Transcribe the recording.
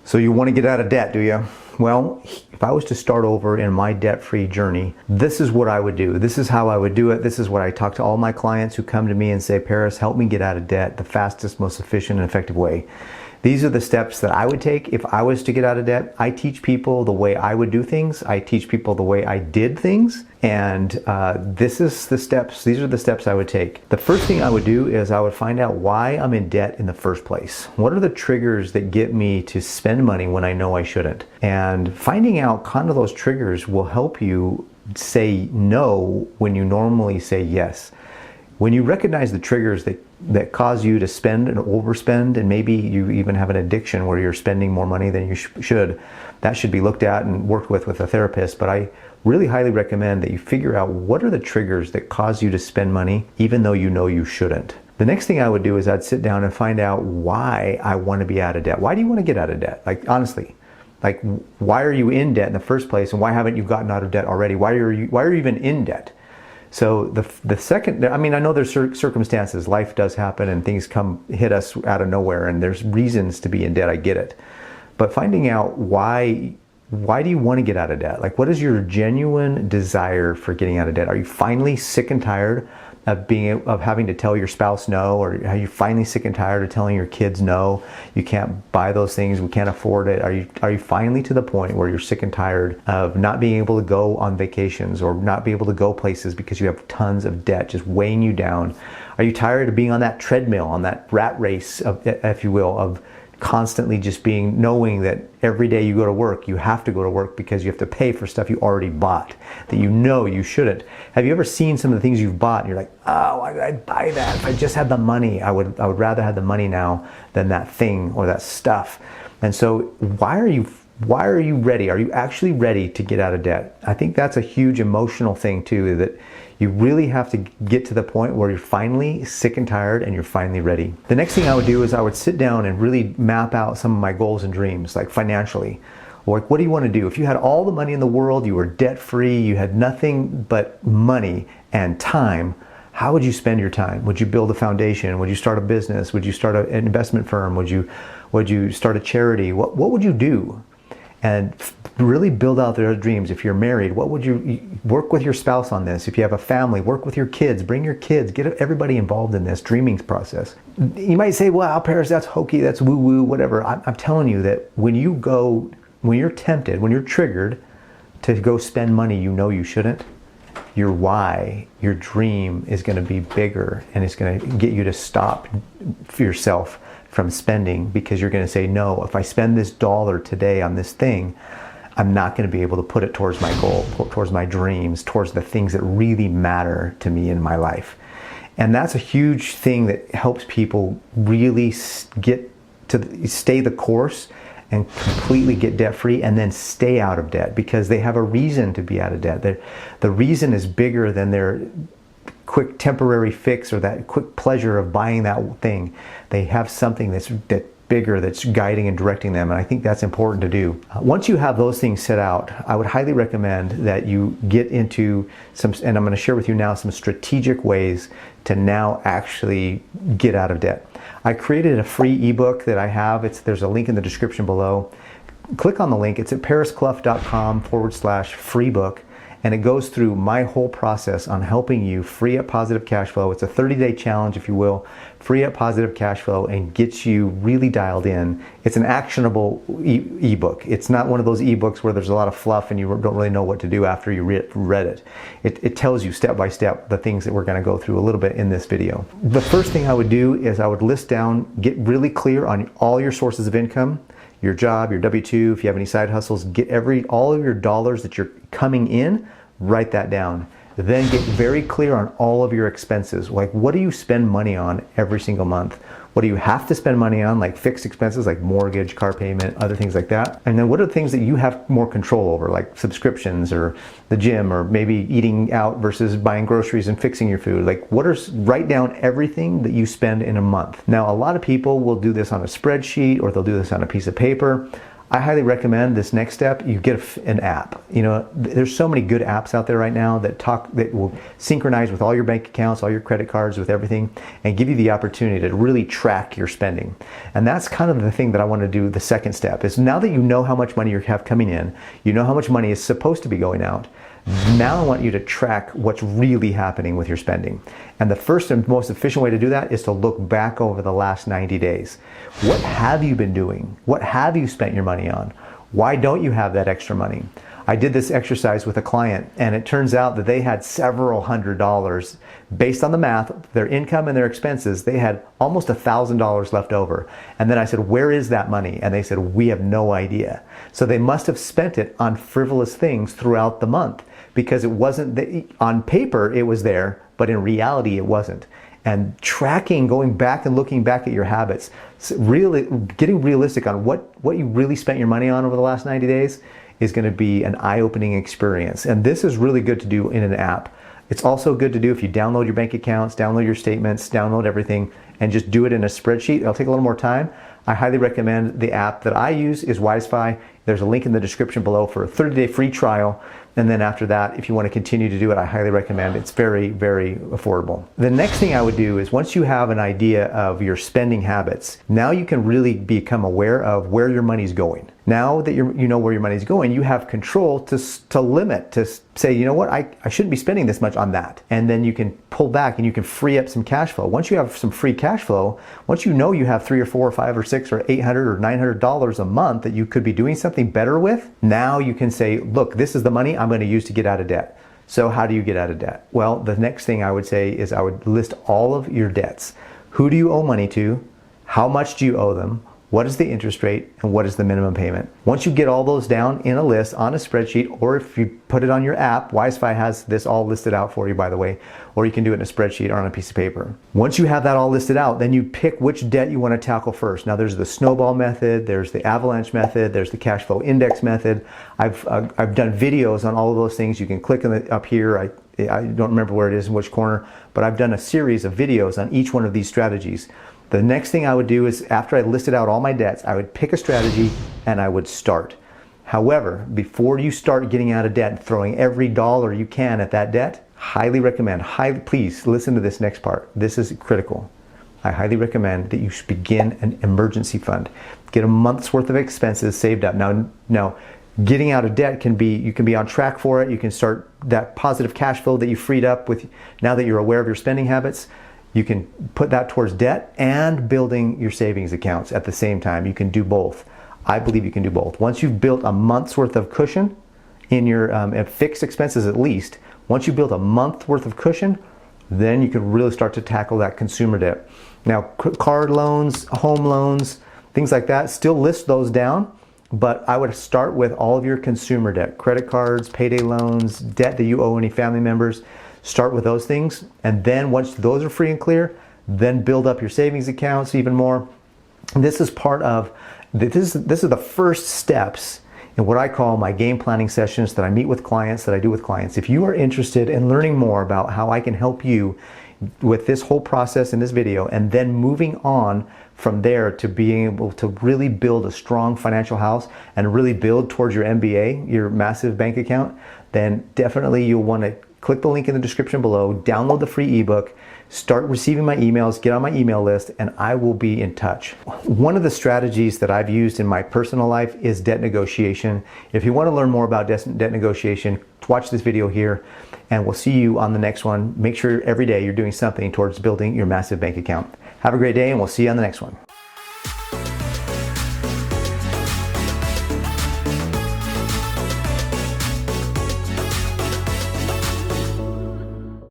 So you want to get out of debt, do you? Well, if I was to start over in my debt-free journey, this is what I would do. This is how I would do it. This is what I talk to all my clients who come to me and say, Paris, help me get out of debt the fastest, most efficient, and effective way. These are the steps that I would take if I was to get out of debt. I teach people the way I would do things. I teach people the way I did things. And these are the steps I would take. The first thing I would do is I would find out why I'm in debt in the first place. What are the triggers that get me to spend money when I know I shouldn't? And finding out kind of those triggers will help you say no when you normally say yes. When you recognize the triggers that cause you to spend and overspend, and maybe you even have an addiction where you're spending more money than you should, that should be looked at and worked with a therapist. But I really highly recommend that you figure out what are the triggers that cause you to spend money even though you know you shouldn't. The next thing I would do is I'd sit down and find out why I want to be out of debt. Why do you want to get out of debt? Like, honestly, like, why are you in debt in the first place, and why haven't you gotten out of debt already? Why are you even in debt? So the second, I mean, I know there's circumstances, life does happen and things hit us out of nowhere, and there's reasons to be in debt, I get it. But finding out why do you want to get out of debt? Like, what is your genuine desire for getting out of debt? Are you finally sick and tired of having to tell your spouse no? Or are you finally sick and tired of telling your kids no? You can't buy those things, we can't afford it. Are you finally to the point where you're sick and tired of not being able to go on vacations or not be able to go places because you have tons of debt just weighing you down? Are you tired of being on that treadmill, on that rat race, if you will, of constantly just knowing that every day you go to work, you have to go to work because you have to pay for stuff you already bought that you know you shouldn't? Have you ever seen some of the things you've bought and you're like, oh, I'd buy that if I just had the money. I would rather have the money now than that thing or that stuff. And so why are you ready? Are you actually ready to get out of debt? I think that's a huge emotional thing too, that you really have to get to the point where you're finally sick and tired and you're finally ready. The next thing I would do is I would sit down and really map out some of my goals and dreams, like financially. Like, what do you want to do? If you had all the money in the world, you were debt-free, you had nothing but money and time, how would you spend your time? Would you build a foundation? Would you start a business? Would you start an investment firm? Would you start a charity? What would you do? And really build out their dreams. If you're married, what would you work with your spouse on this? If you have a family, work with your kids, bring your kids, get everybody involved in this dreaming process. You might say, well, Paris, that's hokey, that's woo-woo, whatever. I'm telling you that when you're tempted, when you're triggered to go spend money you know you shouldn't, your why, your dream is going to be bigger, and it's going to get you to stop for yourself from spending, because you're going to say, no, if I spend this dollar today on this thing, I'm not going to be able to put it towards my goal, towards my dreams, towards the things that really matter to me in my life. And that's a huge thing that helps people really get to stay the course and completely get debt free and then stay out of debt, because they have a reason to be out of debt. The reason is bigger than their quick temporary fix or that quick pleasure of buying that thing. They have something that's bigger, that's guiding and directing them, and I think that's important to do. Once you have those things set out, I would highly recommend that you get into some, and I'm going to share with you now, some strategic ways to now actually get out of debt. I created a free ebook that I have. There's a link in the description below. Click on the link. It's at pariscluff.com/free book. And it goes through my whole process on helping you free up positive cash flow. It's a 30-day challenge, if you will. Free up positive cash flow and gets you really dialed in. It's an actionable ebook. It's not one of those ebooks where there's a lot of fluff and you don't really know what to do after you read it. It tells you step by step the things that we're going to go through a little bit in this video. The first thing I would do is I would list down, get really clear on all your sources of income. Your job, your W-2, if you have any side hustles, get all of your dollars that you're coming in, write that down. Then get very clear on all of your expenses. Like, what do you spend money on every single month? What do you have to spend money on, like fixed expenses, like mortgage, car payment, other things like that? And then what are the things that you have more control over, like subscriptions or the gym, or maybe eating out versus buying groceries and fixing your food? Like, write down everything that you spend in a month. Now, a lot of people will do this on a spreadsheet, or they'll do this on a piece of paper. I highly recommend this next step. You get an app. You know, there's so many good apps out there right now that will synchronize with all your bank accounts, all your credit cards, with everything, and give you the opportunity to really track your spending. And that's kind of the thing that I want to do. The second step is, now that you know how much money you have coming in, you know how much money is supposed to be going out. Now I want you to track what's really happening with your spending. And the first and most efficient way to do that is to look back over the last 90 days. What have you been doing? What have you spent your money on? Why don't you have that extra money? I did this exercise with a client, and it turns out that they had several $100s. Based on the math, their income and their expenses, they had almost $1,000 left over. And then I said, where is that money? And they said, we have no idea. So they must have spent it on frivolous things throughout the month, because it wasn't, on paper it was there, but in reality it wasn't. And tracking, going back and looking back at your habits, really getting realistic on what you really spent your money on over the last 90 days is going to be an eye-opening experience. And this is really good to do in an app. It's also good to do if you download your bank accounts, download your statements, download everything, and just do it in a spreadsheet. It'll take a little more time. I highly recommend the app that I use is WizeFi. There's a link in the description below for a 30-day free trial. And then after that, if you want to continue to do it, I highly recommend it. It's very, very affordable. The next thing I would do is, once you have an idea of your spending habits, now you can really become aware of where your money's going. Now that you know where your money's going, you have control to limit, to say, you know what, I shouldn't be spending this much on that. And then you can pull back and you can free up some cash flow. Once you have some free cash flow, once you know you have $3 or $4 or $5 or $6 or $800 or $900 a month that you could be doing something better with, now you can say, look, this is the money I'm going to use to get out of debt. So how do you get out of debt? Well, the next thing I would say is I would list all of your debts. Who do you owe money to? How much do you owe them? What is the interest rate, and what is the minimum payment? Once you get all those down in a list on a spreadsheet, or if you put it on your app, WizeFi has this all listed out for you, by the way, or you can do it in a spreadsheet or on a piece of paper. Once you have that all listed out, then you pick which debt you want to tackle first. Now there's the snowball method, there's the avalanche method, there's the cash flow index method. I've done videos on all of those things. You can click on up here. I don't remember where it is in which corner, but I've done a series of videos on each one of these strategies. The next thing I would do is, after I listed out all my debts, I would pick a strategy and I would start. However, before you start getting out of debt and throwing every dollar you can at that debt, highly recommend, please listen to this next part. This is critical. I highly recommend that you should begin an emergency fund. Get a month's worth of expenses saved up. Now, getting out of debt you can be on track for it. You can start that positive cash flow that you freed up with, now that you're aware of your spending habits. You can put that towards debt and building your savings accounts at the same time. You can do both. I believe you can do both. Once you've built a month's worth of cushion in your fixed expenses, at least, once you build a month's worth of cushion, then you can really start to tackle that consumer debt. Now, card loans, home loans, things like that, still list those down, but I would start with all of your consumer debt, credit cards, payday loans, debt that you owe any family members. Start with those things, and then once those are free and clear, then build up your savings accounts even more. And this is part of, this is the first steps in what I call my game planning sessions that I meet with clients, that I do with clients. If you are interested in learning more about how I can help you with this whole process in this video, and then moving on from there to being able to really build a strong financial house and really build towards your MBA, your massive bank account, then definitely you'll want to click the link in the description below, download the free ebook, start receiving my emails, get on my email list, and I will be in touch. One of the strategies that I've used in my personal life is debt negotiation. If you want to learn more about debt negotiation, watch this video here, and we'll see you on the next one. Make sure every day you're doing something towards building your massive bank account. Have a great day, and we'll see you on the next one.